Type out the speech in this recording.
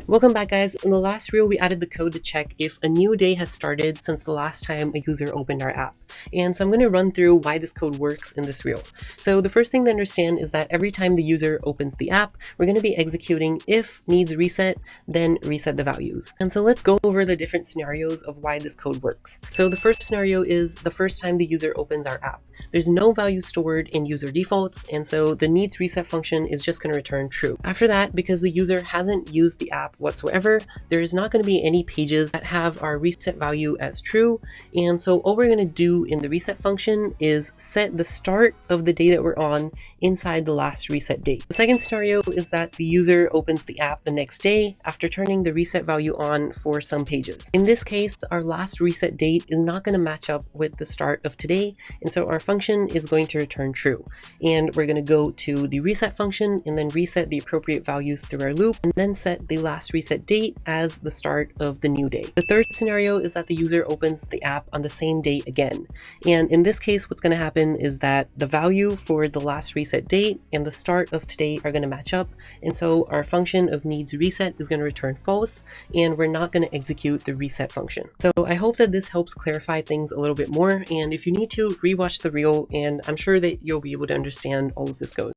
Welcome back, guys. In the last reel, we added the code to check if a new day has started since the last time a user opened our app. And so I'm going to run through why this code works in this reel. So the first thing to understand is that every time the user opens the app, we're going to be executing if needs reset, then reset the values. And so let's go over the different scenarios of why this code works. So the first scenario is the first time the user opens our app. There's no value stored in user defaults, and so the needs reset function is just going to return true. After that, because the user hasn't used the app whatsoever, there is not going to be any pages that have our reset value as true. And so all we're going to do in the reset function is set the start of the day that we're on inside the last reset date. The second scenario is that the user opens the app the next day after turning the reset value on for some pages. In this case, our last reset date is not going to match up with the start of today, and so our function is going to return true. And we're going to go to the reset function and then reset the appropriate values through our loop, and then set the last reset date as the start of the new day. The third scenario is that the user opens the app on the same day again. And in this case, what's going to happen is that the value for the last reset date and the start of today are going to match up. And so our function of needs reset is going to return false, and we're not going to execute the reset function. So I hope that this helps clarify things a little bit more. And if you need to, rewatch the reel, and I'm sure that you'll be able to understand all of this code.